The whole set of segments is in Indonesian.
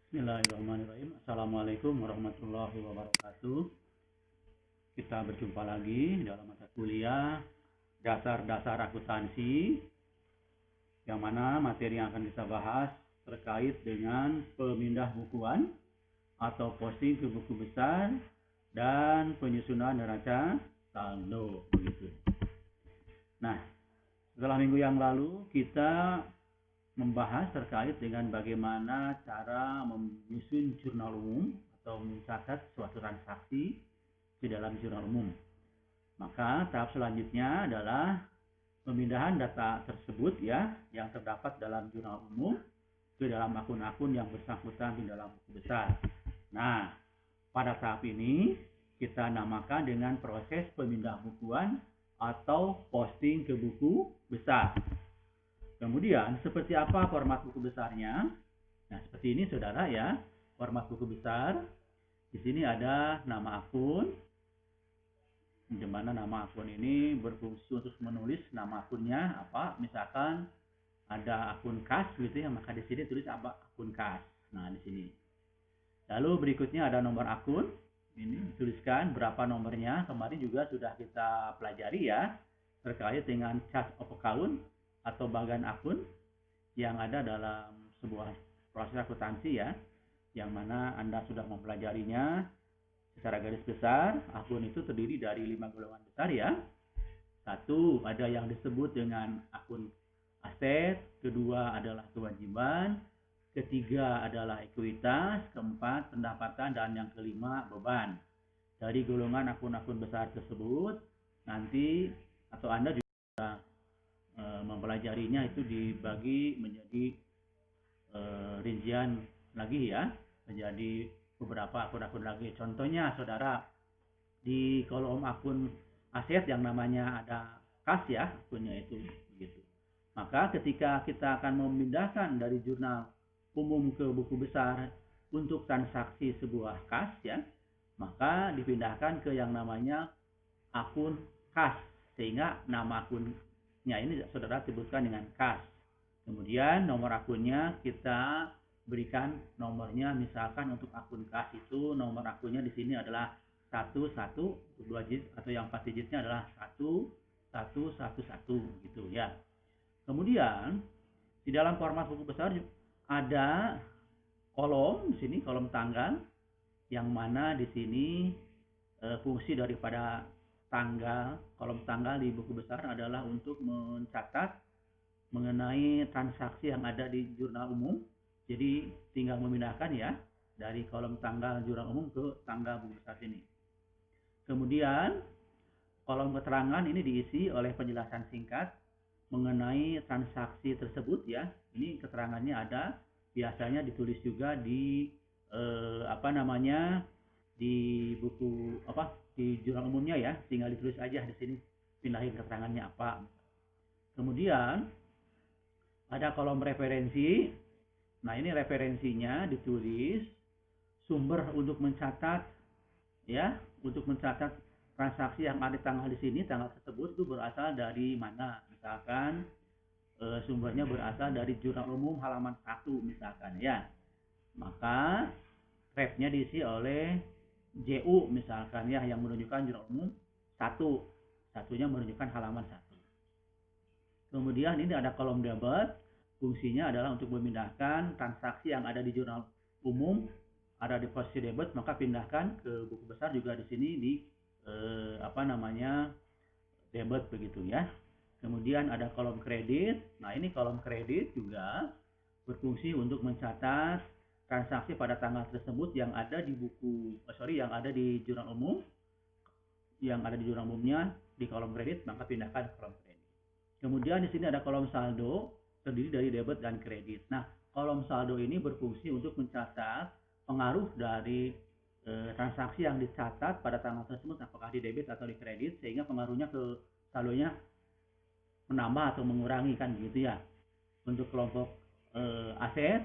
Bismillahirrahmanirrahim. Assalamualaikum warahmatullahi wabarakatuh. Kita berjumpa lagi dalam mata kuliah dasar-dasar akuntansi, yang mana materi yang akan kita bahas terkait dengan pemindah bukuan atau posting ke buku besar dan penyusunan neraca saldo begitu. Nah, setelah minggu yang lalu kita membahas terkait dengan bagaimana cara menyusun jurnal umum atau mencatat suatu transaksi di dalam jurnal umum. Maka tahap selanjutnya adalah pemindahan data tersebut ya yang terdapat dalam jurnal umum ke dalam akun-akun yang bersangkutan di dalam buku besar. Nah, pada tahap ini kita namakan dengan proses pemindah bukuan atau posting ke buku besar. Kemudian, seperti apa format buku besarnya? Nah, seperti ini saudara ya, format buku besar. Di sini ada nama akun, di mana nama akun ini berfungsi untuk menulis nama akunnya apa. Misalkan ada akun kas gitu ya, maka di sini tulis apa? Akun kas. Nah, di sini. Lalu berikutnya ada nomor akun. Ini tuliskan berapa nomornya. Kemarin juga sudah kita pelajari ya, terkait dengan chart of account atau bagian akun yang ada dalam sebuah proses akuntansi ya, yang mana Anda sudah mempelajarinya secara garis besar. Akun itu terdiri dari 5 golongan besar ya. Satu, ada yang disebut dengan akun aset, kedua adalah kewajiban, ketiga adalah ekuitas, keempat pendapatan, dan yang kelima beban. Dari golongan akun-akun besar tersebut nanti atau Anda juga mempelajarinya itu dibagi menjadi rincian lagi ya, menjadi beberapa akun-akun lagi. Contohnya saudara, di kolom akun aset yang namanya ada kas ya, akunnya itu begitu. Maka ketika kita akan memindahkan dari jurnal umum ke buku besar untuk transaksi sebuah kas ya, maka dipindahkan ke yang namanya akun kas, sehingga nama akunnya ini saudara sebutkan dengan kas. Kemudian nomor akunnya kita berikan nomornya, misalkan untuk akun kas itu nomor akunnya di sini adalah 11, untuk 2 digit atau yang 4 digitnya adalah 1111 gitu ya. Kemudian di dalam format buku besar ada kolom di sini, kolom tanggal, yang mana di sini fungsi daripada kolom tanggal di buku besar adalah untuk mencatat mengenai transaksi yang ada di jurnal umum. Jadi tinggal memindahkan ya dari kolom tanggal jurnal umum ke tanggal buku besar ini. Kemudian kolom keterangan ini diisi oleh penjelasan singkat mengenai transaksi tersebut ya. Ini keterangannya ada, biasanya ditulis juga di di buku di jurnal umumnya ya, tinggal ditulis aja di sini, pindahin keterangannya apa. Kemudian ada kolom referensi. Nah, ini referensinya ditulis sumber untuk mencatat ya, untuk mencatat transaksi yang ada tanggal di sini, tanggal tersebut itu berasal dari mana. Misalkan sumbernya berasal dari jurnal umum halaman 1 misalkan ya. Maka refnya diisi oleh JU misalkan ya, yang menunjukkan jurnal umum 1. Satunya menunjukkan halaman 1. Kemudian ini ada kolom debit. Fungsinya adalah untuk memindahkan transaksi yang ada di jurnal umum, ada di posisi debit, maka pindahkan ke buku besar juga di sini di debit begitu ya. Kemudian ada kolom kredit. Nah, ini kolom kredit juga berfungsi untuk mencatat transaksi pada tanggal tersebut yang ada di yang ada di jurnal umum, yang ada di jurnal umumnya di kolom kredit, maka pindahkan ke kolom kredit. Kemudian di sini ada kolom saldo, terdiri dari debit dan kredit. Nah, kolom saldo ini berfungsi untuk mencatat pengaruh dari transaksi yang dicatat pada tanggal tersebut, apakah di debit atau di kredit, sehingga pengaruhnya ke saldonya menambah atau mengurangi kan gitu ya. Untuk kelompok aset,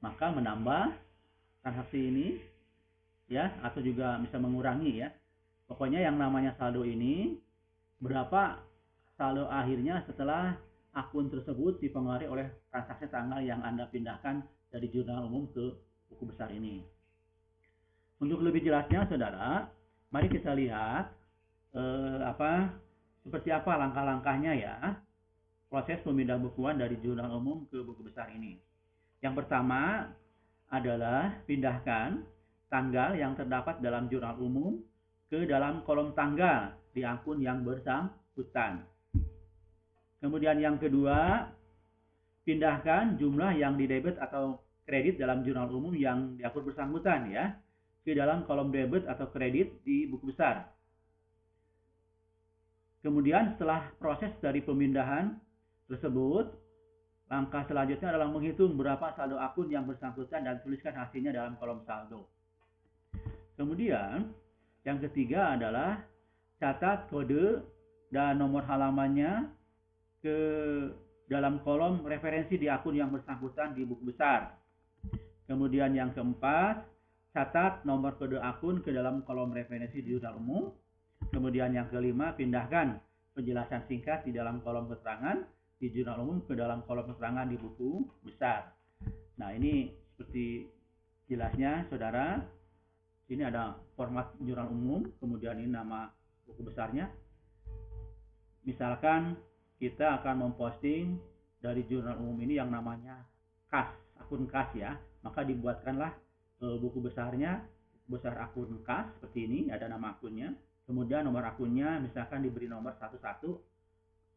maka menambah transaksi ini ya, atau juga bisa mengurangi ya. Pokoknya yang namanya saldo ini berapa saldo akhirnya setelah akun tersebut dipengaruhi oleh transaksi tanggal yang Anda pindahkan dari jurnal umum ke buku besar ini. Untuk lebih jelasnya, saudara, mari kita lihat seperti apa langkah-langkahnya ya, proses pemindah bukuan dari jurnal umum ke buku besar ini. Yang pertama adalah pindahkan tanggal yang terdapat dalam jurnal umum ke dalam kolom tanggal di akun yang bersangkutan. Kemudian yang kedua, pindahkan jumlah yang didebit atau kredit dalam jurnal umum yang di akun bersangkutan ya ke dalam kolom debit atau kredit di buku besar. Kemudian setelah proses dari pemindahan tersebut, langkah selanjutnya adalah menghitung berapa saldo akun yang bersangkutan dan tuliskan hasilnya dalam kolom saldo. Kemudian yang ketiga adalah catat kode dan nomor halamannya ke dalam kolom referensi di akun yang bersangkutan di buku besar. Kemudian yang keempat, catat nomor kode akun ke dalam kolom referensi di jurnal umum. Kemudian yang kelima, pindahkan penjelasan singkat di dalam kolom keterangan di jurnal umum ke dalam kolom keterangan di buku besar. Nah, ini seperti jelasnya, saudara. Ini ada format jurnal umum, kemudian ini nama buku besarnya. Misalkan kita akan memposting dari jurnal umum ini yang namanya kas, akun kas ya, maka dibuatkanlah buku besarnya, buku besar akun kas seperti ini, ada nama akunnya, kemudian nomor akunnya misalkan diberi nomor 11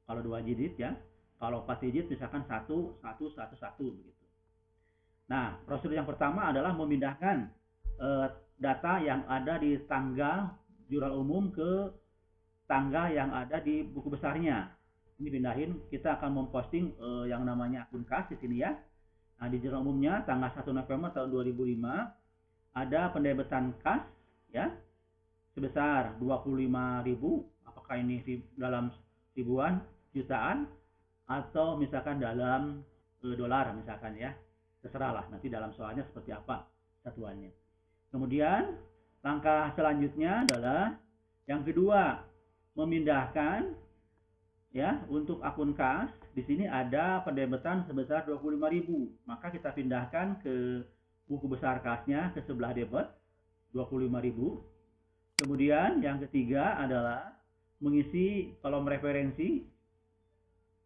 kalau 2 digit ya, kalau 4 digit misalkan 1111 begitu. Nah, prosedur yang pertama adalah memindahkan data yang ada di tanggal jurnal umum ke tanggal yang ada di buku besarnya. Ini pindahin, kita akan memposting yang namanya akun kas di sini ya. Nah, di jurnal umumnya tanggal 1 November tahun 2005 ada pendebitan kas ya sebesar 25.000. Apakah ini dalam ribuan, jutaan, atau misalkan dalam dolar misalkan ya. Terserahlah nanti dalam soalnya seperti apa satuannya. Kemudian langkah selanjutnya adalah yang kedua, memindahkan ya untuk akun kas. Di sini ada pendebitan sebesar 25.000. Maka kita pindahkan ke buku besar kasnya ke sebelah debit 25.000. Kemudian yang ketiga adalah mengisi kolom referensi.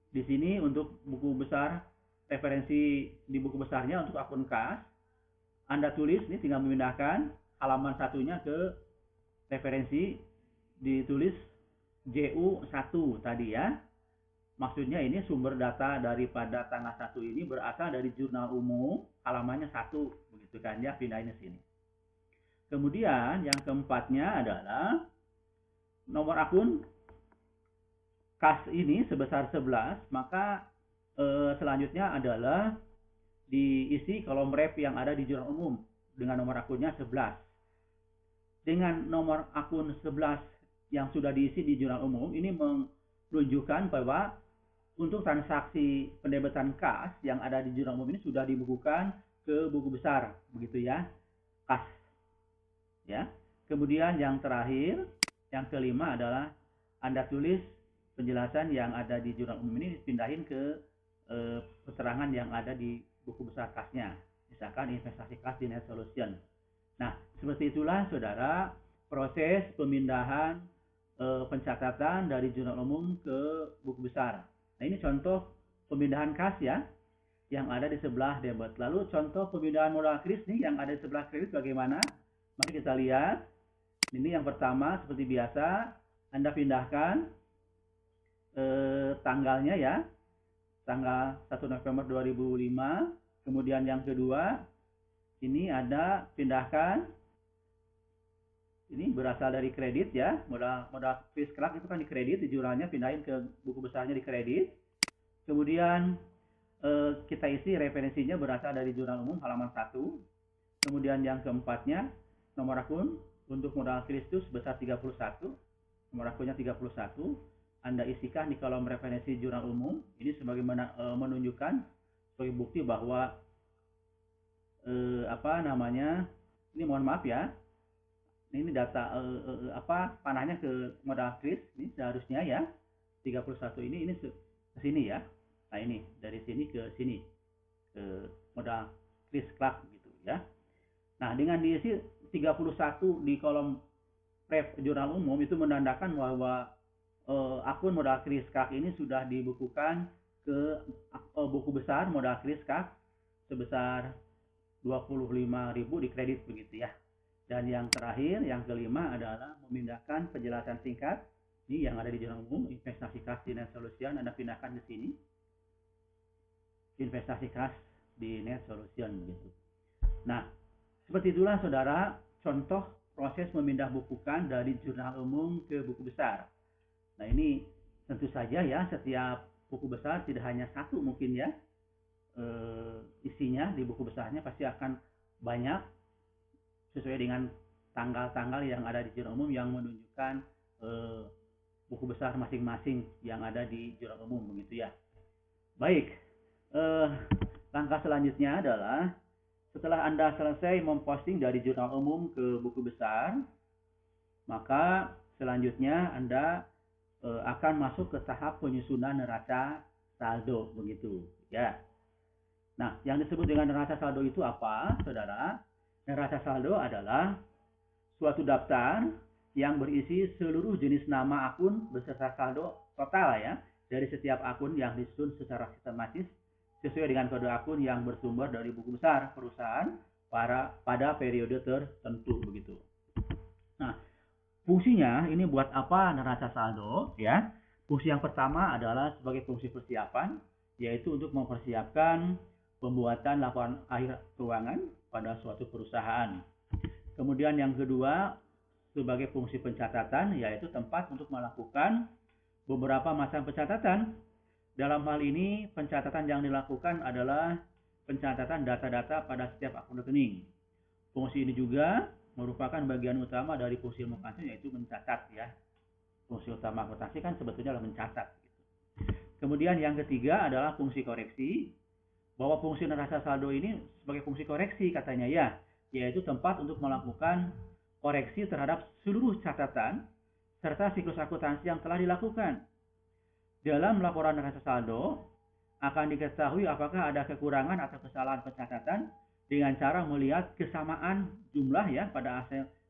Di sini untuk buku besar referensi di buku besarnya untuk akun kas. Anda tulis, ini tinggal memindahkan halaman satunya ke referensi, ditulis JU1 tadi ya. Maksudnya ini sumber data daripada tanggal 1 ini berasal dari jurnal umum, halamannya 1, begitu kan ya, pindahin ke sini. Kemudian yang keempatnya adalah nomor akun kas ini sebesar 11, maka selanjutnya adalah diisi kolom ref yang ada di jurnal umum dengan nomor akunnya 11. Dengan nomor akun 11 yang sudah diisi di jurnal umum ini menunjukkan bahwa untuk transaksi pendebitan kas yang ada di jurnal umum ini sudah dibukukan ke buku besar, begitu ya, kas. Ya. Kemudian yang terakhir, yang kelima adalah Anda tulis penjelasan yang ada di jurnal umum ini dipindahin ke keterangan yang ada di buku besar kasnya, misalkan investasi kas di Net Solution. Nah, seperti itulah saudara proses pemindahan pencatatan dari jurnal umum ke buku besar. Nah, ini contoh pemindahan kas ya yang ada di sebelah debit. Lalu contoh pemindahan modal kredit nih yang ada di sebelah kredit bagaimana? Mari kita lihat. Ini yang pertama seperti biasa Anda pindahkan tanggalnya ya. Tanggal 1 November 2005. Kemudian yang kedua, ini ada pindahkan. Ini berasal dari kredit ya. Modal Chris Clark itu kan di kredit, di jurnalnya pindahin ke buku besarnya di kredit. Kemudian kita isi referensinya berasal dari jurnal umum halaman 1. Kemudian yang keempatnya, nomor akun untuk modal Kristus sebesar 31. Nomor akunnya 31. Anda isikan di kolom referensi jurnal umum. Ini sebagai menunjukkan sebagai bukti bahwa ini mohon maaf ya. Ini data panahnya ke modal kris ini seharusnya ya. 31 ini ke sini ya. Nah, ini dari sini ke sini ke modal Chris Clark gitu ya. Nah, dengan diisi 31 di kolom ref jurnal umum itu menandakan bahwa akun modal kredit SKAK ini sudah dibukukan ke buku besar modal kredit SKAK sebesar 25.000 di kredit begitu ya. Dan yang terakhir, yang kelima adalah memindahkan penjelasan singkat ini yang ada di jurnal umum investasi kas di Net Solution, Anda pindahkan ke sini. Investasi kas di Net Solution begitu. Nah, seperti itulah saudara contoh proses memindah bukukan dari jurnal umum ke buku besar. Nah, ini tentu saja ya, setiap buku besar tidak hanya satu mungkin ya isinya di buku besarnya pasti akan banyak sesuai dengan tanggal-tanggal yang ada di jurnal umum yang menunjukkan buku besar masing-masing yang ada di jurnal umum begitu ya. Baik, langkah selanjutnya adalah setelah Anda selesai memposting dari jurnal umum ke buku besar, maka selanjutnya Anda akan masuk ke tahap penyusunan neraca saldo begitu ya. Nah, yang disebut dengan neraca saldo itu apa, saudara? Neraca saldo adalah suatu daftar yang berisi seluruh jenis nama akun beserta saldo total ya dari setiap akun yang disusun secara sistematis sesuai dengan kode akun yang bersumber dari buku besar perusahaan pada periode tertentu begitu. Nah, fungsinya ini buat apa neraca saldo ya? Fungsi yang pertama adalah sebagai fungsi persiapan, yaitu untuk mempersiapkan pembuatan laporan akhir keuangan pada suatu perusahaan. Kemudian yang kedua sebagai fungsi pencatatan, yaitu tempat untuk melakukan beberapa macam pencatatan. Dalam hal ini pencatatan yang dilakukan adalah pencatatan data-data pada setiap akun rekening. Fungsi ini juga merupakan bagian utama dari fungsi ilmu akuntansi, yaitu mencatat ya. Fungsi utama akuntansi kan sebetulnya adalah mencatat. Kemudian yang ketiga adalah fungsi koreksi, bahwa fungsi neraca saldo ini sebagai fungsi koreksi katanya ya, yaitu tempat untuk melakukan koreksi terhadap seluruh catatan serta siklus akuntansi yang telah dilakukan. Dalam laporan neraca saldo akan diketahui apakah ada kekurangan atau kesalahan pencatatan dengan cara melihat kesamaan jumlah ya pada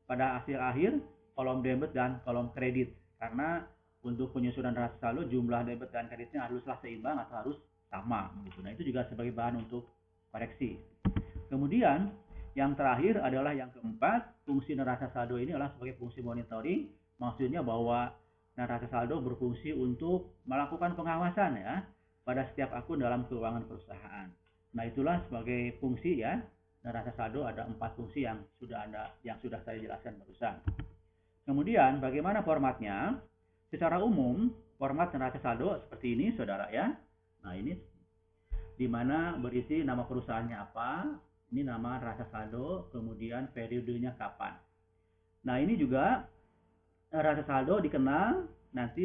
hasil akhir kolom debit dan kolom kredit. Karena untuk penyusunan neraca saldo jumlah debit dan kreditnya haruslah seimbang atau harus sama gitu. Nah, itu juga sebagai bahan untuk koreksi. Kemudian yang terakhir adalah yang keempat, fungsi neraca saldo ini adalah sebagai fungsi monitoring. Maksudnya bahwa neraca saldo berfungsi untuk melakukan pengawasan ya pada setiap akun dalam keuangan perusahaan. Nah, itulah sebagai fungsi ya. Neraca saldo ada 4 fungsi yang sudah saya jelaskan barusan. Kemudian bagaimana formatnya? Secara umum, format neraca saldo seperti ini, saudara ya. Nah, ini di mana berisi nama perusahaannya apa, ini nama neraca saldo, kemudian periodenya kapan. Nah, ini juga neraca saldo dikenal nanti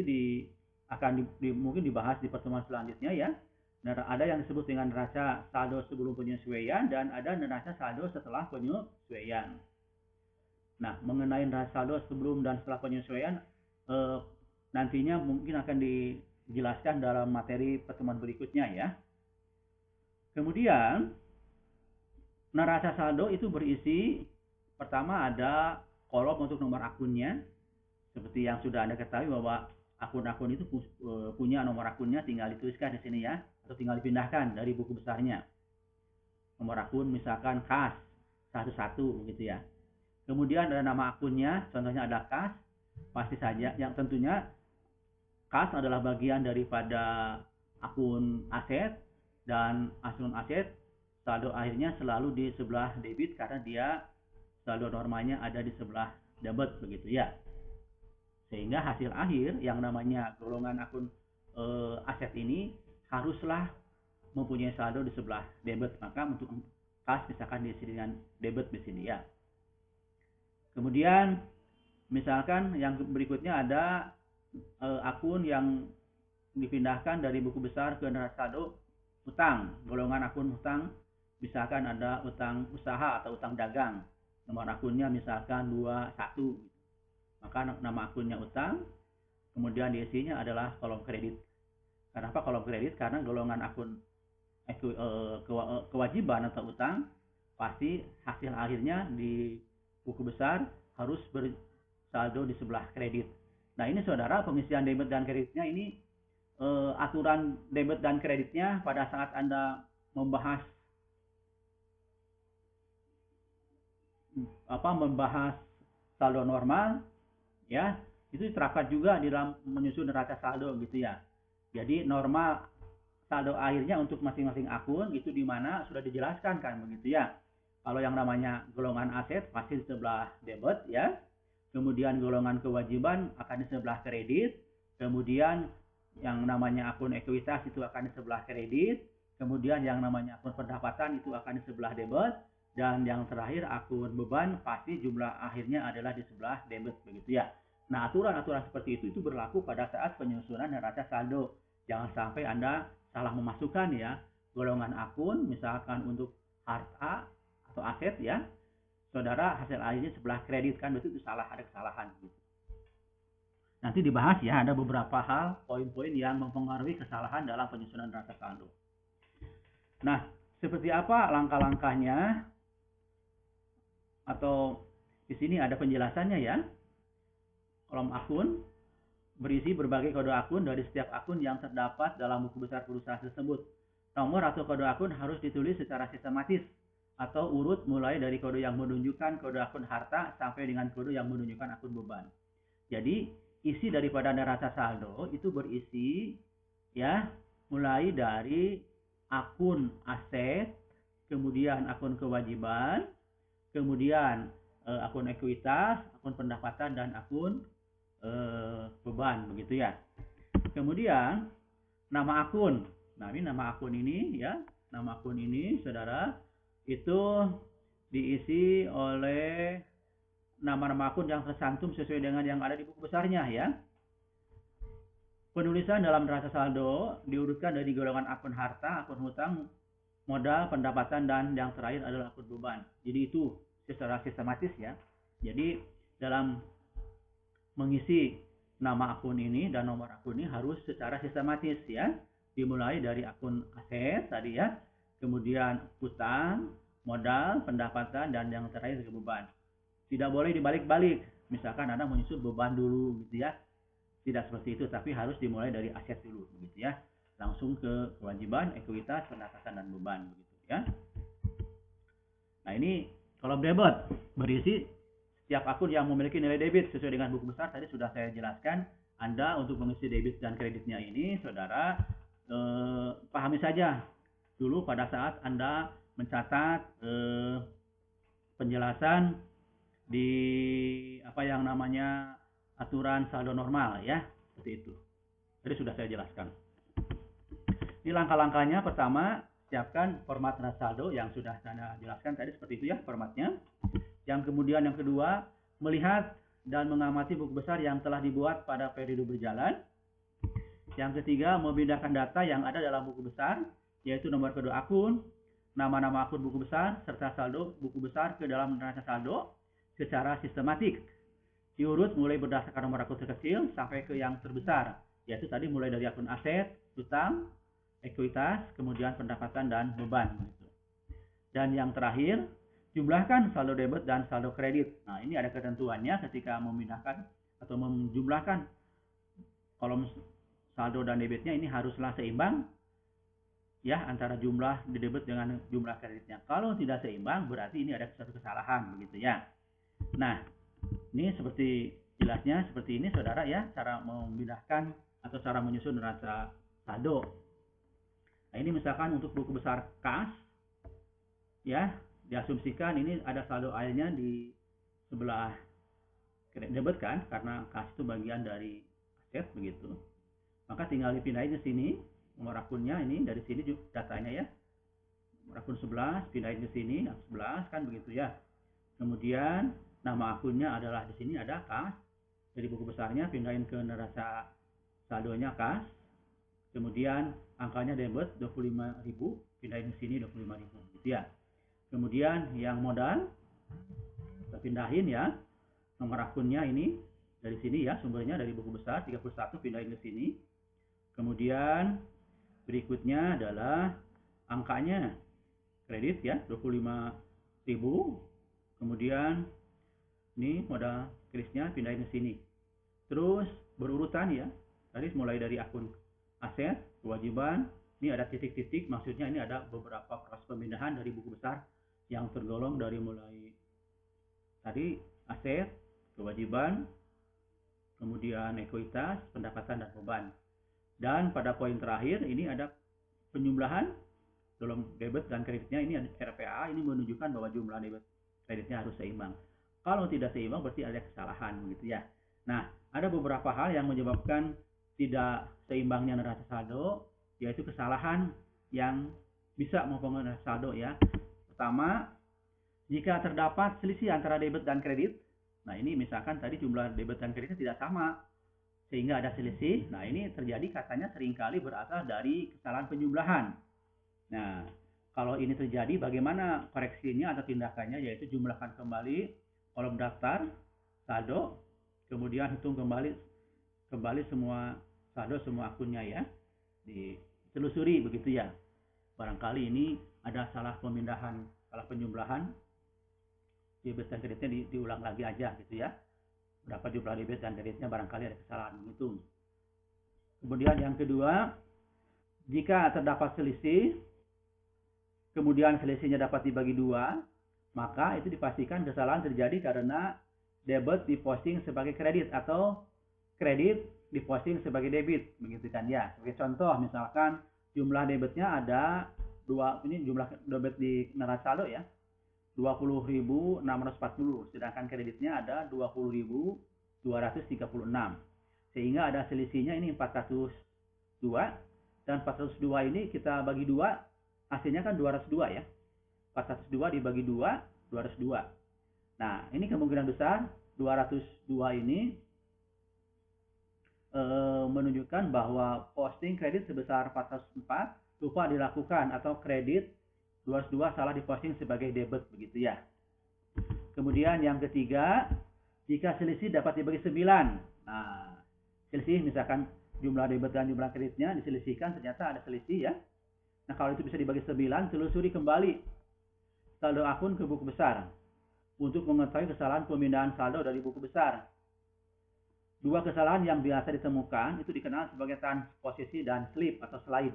akan mungkin dibahas di pertemuan selanjutnya ya. Ada yang disebut dengan neraca saldo sebelum penyesuaian dan ada neraca saldo setelah penyesuaian. Nah, mengenai neraca saldo sebelum dan setelah penyesuaian nantinya mungkin akan dijelaskan dalam materi pertemuan berikutnya ya. Kemudian neraca saldo itu berisi pertama ada kolom untuk nomor akunnya. Seperti yang sudah Anda ketahui bahwa akun-akun itu punya nomor akunnya, tinggal dituliskan di sini ya, atau tinggal dipindahkan dari buku besarnya. Nomor akun misalkan kas 11 begitu ya. Kemudian ada nama akunnya, contohnya ada kas, pasti saja yang tentunya kas adalah bagian daripada akun aset dan akun aset saldo akhirnya selalu di sebelah debit karena dia saldo normalnya ada di sebelah debit begitu ya. Sehingga hasil akhir yang namanya golongan akun aset ini haruslah mempunyai saldo di sebelah debit. Maka untuk kas misalkan diisi dengan debit di sini ya. Kemudian misalkan yang berikutnya ada akun yang dipindahkan dari buku besar ke neraca saldo utang. Golongan akun utang misalkan ada utang usaha atau utang dagang. Nomor akunnya misalkan 21. Maka nama akunnya utang, kemudian diisinya adalah kolom kredit. Kenapa kolom kredit? Karena golongan akun kewajiban atau utang pasti hasil akhirnya di buku besar harus bersaldo di sebelah kredit. Nah ini saudara, pengisian debit dan kreditnya ini aturan debit dan kreditnya pada saat Anda membahas saldo normal ya, itu diterapkan juga di dalam menyusun neraca saldo gitu ya. Jadi normal saldo akhirnya untuk masing-masing akun itu di mana sudah dijelaskan kan begitu ya. Kalau yang namanya golongan aset pasti di sebelah debit ya. Kemudian golongan kewajiban akan di sebelah kredit. Kemudian yang namanya akun ekuitas itu akan di sebelah kredit. Kemudian yang namanya akun pendapatan itu akan di sebelah debit. Dan yang terakhir akun beban pasti jumlah akhirnya adalah di sebelah debit begitu ya. Nah aturan-aturan seperti itu berlaku pada saat penyusunan neraca saldo. Jangan sampai Anda salah memasukkan ya golongan akun, misalkan untuk harta atau aset ya, saudara hasil akhirnya sebelah kredit, kan itu salah, ada kesalahan gitu. Nanti dibahas ya, ada beberapa hal, poin-poin yang mempengaruhi kesalahan dalam penyusunan neraca saldo. Nah, seperti apa langkah-langkahnya? Atau di sini ada penjelasannya ya. Kolom akun berisi berbagai kode akun dari setiap akun yang terdapat dalam buku besar perusahaan tersebut. Nomor atau kode akun harus ditulis secara sistematis atau urut mulai dari kode yang menunjukkan kode akun harta sampai dengan kode yang menunjukkan akun beban. Jadi, isi daripada neraca saldo itu berisi ya, mulai dari akun aset, kemudian akun kewajiban, kemudian akun ekuitas, akun pendapatan, dan akun beban begitu ya. Kemudian nama akun. Nah, ini nama akun ini ya. Nama akun ini saudara itu diisi oleh nama-nama akun yang tercantum sesuai dengan yang ada di buku besarnya ya. Penulisan dalam neraca saldo diurutkan dari golongan akun harta, akun hutang, modal, pendapatan, dan yang terakhir adalah akun beban. Jadi itu secara sistematis ya. Jadi dalam mengisi nama akun ini dan nomor akun ini harus secara sistematis ya. Dimulai dari akun aset tadi ya, kemudian hutang, modal, pendapatan, dan yang terakhir beban. Tidak boleh dibalik-balik. Misalkan Anda menyusun beban dulu gitu ya. Tidak seperti itu, tapi harus dimulai dari aset dulu begitu ya. Langsung ke kewajiban, ekuitas, pendapatan, dan beban begitu ya. Nah, ini kalau debit berisi setiap akun yang memiliki nilai debit sesuai dengan buku besar tadi sudah saya jelaskan. Anda untuk mengisi debit dan kreditnya ini, saudara pahami saja dulu pada saat Anda mencatat penjelasan di apa yang namanya aturan saldo normal ya, seperti itu. Jadi sudah saya jelaskan. Ini langkah-langkahnya. Pertama, siapkan format neraca saldo yang sudah saya jelaskan tadi seperti itu ya formatnya. Yang kemudian yang kedua, melihat dan mengamati buku besar yang telah dibuat pada periode berjalan. Yang ketiga, memindahkan data yang ada dalam buku besar, yaitu nomor kode akun, nama-nama akun buku besar, serta saldo buku besar ke dalam neraca saldo secara sistematik. Diurut mulai berdasarkan nomor akun terkecil sampai ke yang terbesar, yaitu tadi mulai dari akun aset, hutang, ekuitas, kemudian pendapatan, dan beban. Dan yang terakhir, jumlahkan saldo debit dan saldo kredit. Nah, ini ada ketentuannya ketika memindahkan atau menjumlahkan kolom saldo dan debitnya, ini haruslah seimbang ya antara jumlah di debit dengan jumlah kreditnya. Kalau tidak seimbang berarti ini ada suatu kesalahan begitu ya. Nah, ini seperti jelasnya seperti ini saudara ya, cara memindahkan atau cara menyusun neraca saldo. Nah, ini misalkan untuk buku besar kas ya, diasumsikan ini ada saldo akhirnya di sebelah debit kan, karena kas itu bagian dari aset begitu. Maka tinggal dipindahin ke sini nomor akunnya, ini dari sini juga datanya ya. Nomor akun 11 pindahin ke sini 11 kan begitu ya. Kemudian nama akunnya adalah di sini ada kas. Dari buku besarnya pindahin ke neraca saldonya kas. Kemudian angkanya debit 25.000, pindahin ke sini 25.000 gitu ya. Kemudian yang modal kita pindahin ya. Nomor akunnya ini dari sini ya, sumbernya dari buku besar 31 pindahin ke sini. Kemudian berikutnya adalah angkanya kredit ya, 25.000 kemudian ini modal kreditnya pindahin ke sini. Terus berurutan ya. Tadi mulai dari akun aset, kewajiban, ini ada titik-titik, maksudnya ini ada beberapa proses pemindahan dari buku besar yang tergolong dari mulai tadi aset, kewajiban, kemudian ekuitas, pendapatan dan beban. Dan pada poin terakhir ini ada penjumlahan dalam debit dan kreditnya, ini ada RPA, ini menunjukkan bahwa jumlah debit kreditnya harus seimbang. Kalau tidak seimbang berarti ada kesalahan begitu ya. Nah, ada beberapa hal yang menyebabkan tidak seimbangnya neraca saldo, yaitu kesalahan yang bisa mempengaruhi neraca saldo ya. Pertama, jika terdapat selisih antara debit dan kredit, nah ini misalkan tadi jumlah debit dan kreditnya tidak sama, sehingga ada selisih. Nah, ini terjadi katanya seringkali berasal dari kesalahan penjumlahan. Nah, kalau ini terjadi bagaimana koreksinya atau tindakannya, yaitu jumlahkan kembali kolom daftar saldo, kemudian hitung kembali semua saldo semua akunnya ya. Ditelusuri begitu ya. Barangkali ini ada salah pemindahan, salah penjumlahan debit dan kreditnya diulang lagi aja gitu ya. Berapa jumlah debit dan kreditnya barangkali ada kesalahan menghitung. Kemudian yang kedua, jika terdapat selisih, kemudian selisihnya dapat dibagi dua, maka itu dipastikan kesalahan terjadi karena debit diposting sebagai kredit atau kredit diposting sebagai debit, begitu kan ya. Sebagai contoh, misalkan jumlah debitnya ada ini jumlah debit di neraca saldo ya, 20.640, sedangkan kreditnya ada 20.236. Sehingga ada selisihnya ini 402, dan 402 ini kita bagi dua, hasilnya kan 202 ya. 402 dibagi 2, 202. Nah, ini kemungkinan besar 202 ini menunjukkan bahwa posting kredit sebesar 404 lupa dilakukan, atau kredit 202 salah diposting sebagai debit begitu ya. Kemudian yang ketiga, jika selisih dapat dibagi 9. Nah, selisih misalkan jumlah debit dan jumlah kreditnya diselisihkan, ternyata ada selisih ya. Nah, kalau itu bisa dibagi 9, telusuri kembali saldo akun ke buku besar untuk mengetahui kesalahan pemindahan saldo dari buku besar. Dua kesalahan yang biasa ditemukan itu dikenal sebagai transposisi dan slip atau slide.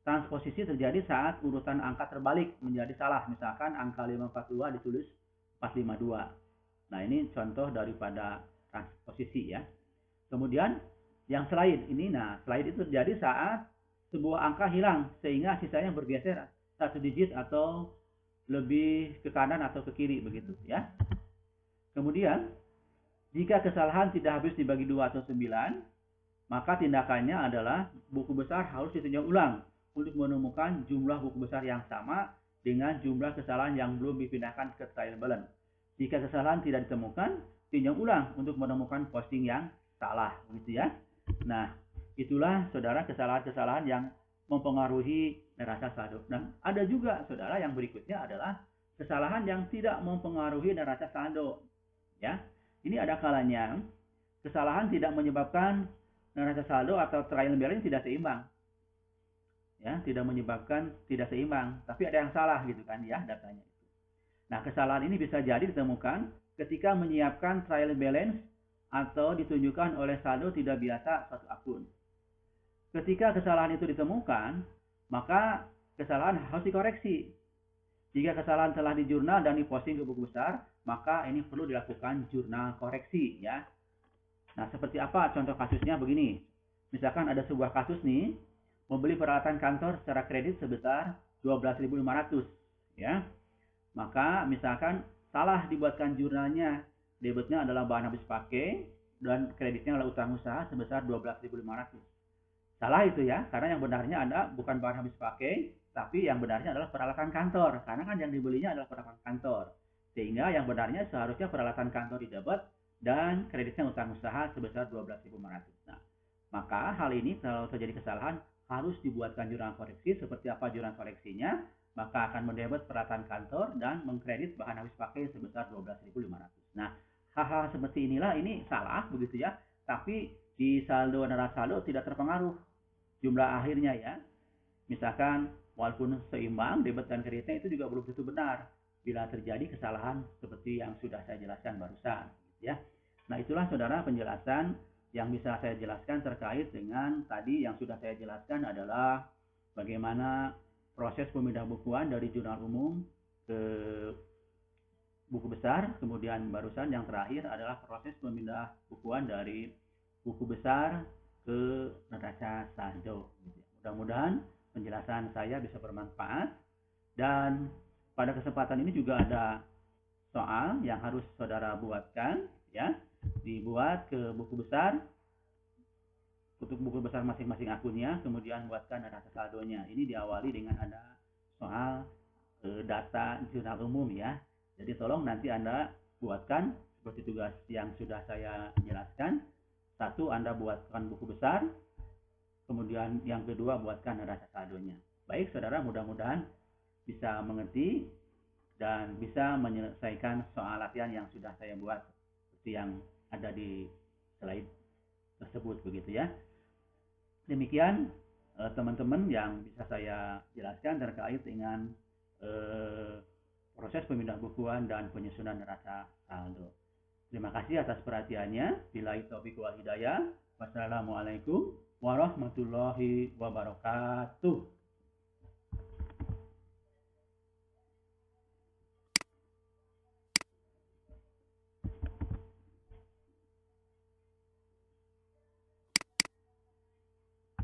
Transposisi terjadi saat urutan angka terbalik menjadi salah. Misalkan angka 542 ditulis 452. Nah, ini contoh daripada transposisi ya. Kemudian yang slide ini, nah slide itu terjadi saat sebuah angka hilang sehingga sisanya bergeser satu digit atau lebih ke kanan atau ke kiri begitu ya. Kemudian jika kesalahan tidak habis dibagi 2 atau 9, maka tindakannya adalah buku besar harus ditinjau ulang untuk menemukan jumlah buku besar yang sama dengan jumlah kesalahan yang belum dipindahkan ke trial balance. Jika kesalahan tidak ditemukan, tinjau ulang untuk menemukan posting yang salah, gitu ya. Nah, itulah saudara kesalahan-kesalahan yang mempengaruhi neraca saldo. Dan ada juga saudara yang berikutnya adalah kesalahan yang tidak mempengaruhi neraca saldo, ya. Ini ada kalanya kesalahan tidak menyebabkan neraca saldo atau trial balance tidak seimbang. Ya, tidak menyebabkan tidak seimbang, tapi ada yang salah gitu kan ya datanya. Nah, kesalahan ini bisa jadi ditemukan ketika menyiapkan trial balance atau ditunjukkan oleh saldo tidak biasa suatu akun. Ketika kesalahan itu ditemukan, maka kesalahan harus dikoreksi. Jika kesalahan telah dijurnal dan diposting ke buku besar, maka ini perlu dilakukan jurnal koreksi ya. Nah, seperti apa contoh kasusnya begini. Misalkan ada sebuah kasus nih, membeli peralatan kantor secara kredit sebesar 12.500 ya. Maka misalkan salah dibuatkan jurnalnya, debitnya adalah bahan habis pakai dan kreditnya adalah utang usaha sebesar 12.500. Salah itu ya, karena yang benarnya ada bukan bahan habis pakai, tapi yang benarnya adalah peralatan kantor, karena kan yang dibelinya adalah peralatan kantor. Sehingga yang benarnya seharusnya peralatan kantor didebit dan kreditnya utang usaha sebesar 12.500. Nah, maka hal ini kalau terjadi kesalahan harus dibuatkan jurnal koreksi. Seperti apa jurnal koreksinya? Maka akan mendebit peralatan kantor dan mengkredit bahan habis pakai sebesar 12.500. Nah, hal-hal seperti inilah ini salah begitu ya, tapi di saldo neraca saldo tidak terpengaruh jumlah akhirnya ya. Misalkan walaupun seimbang debit dan kreditnya itu juga belum tentu benar. bila terjadi kesalahan seperti yang sudah saya jelaskan barusan, ya. Nah, itulah saudara penjelasan yang bisa saya jelaskan terkait dengan tadi yang sudah saya jelaskan adalah bagaimana proses pemindah bukuan dari jurnal umum ke buku besar, kemudian barusan yang terakhir adalah proses pemindah bukuan dari buku besar ke neraca saldo. Mudah-mudahan penjelasan saya bisa bermanfaat, dan pada kesempatan ini juga ada soal yang harus saudara buatkan, ya, dibuat ke buku besar, untuk buku besar masing-masing akunnya, kemudian buatkan neraca saldonya. Ini diawali dengan ada soal data jurnal umum, ya. Jadi tolong nanti Anda buatkan seperti tugas yang sudah saya jelaskan. Satu, Anda buatkan buku besar, kemudian yang kedua buatkan neraca saldonya. Baik saudara, mudah-mudahan bisa mengerti dan bisa menyelesaikan soal latihan yang sudah saya buat seperti yang ada di slide tersebut, begitu ya. Demikian teman-teman yang bisa saya jelaskan terkait dengan proses pemindah bukuan dan penyusunan neraca saldo. Terima kasih atas perhatiannya. Billahi taufiq wal hidayah. Wassalamualaikum warahmatullahi wabarakatuh.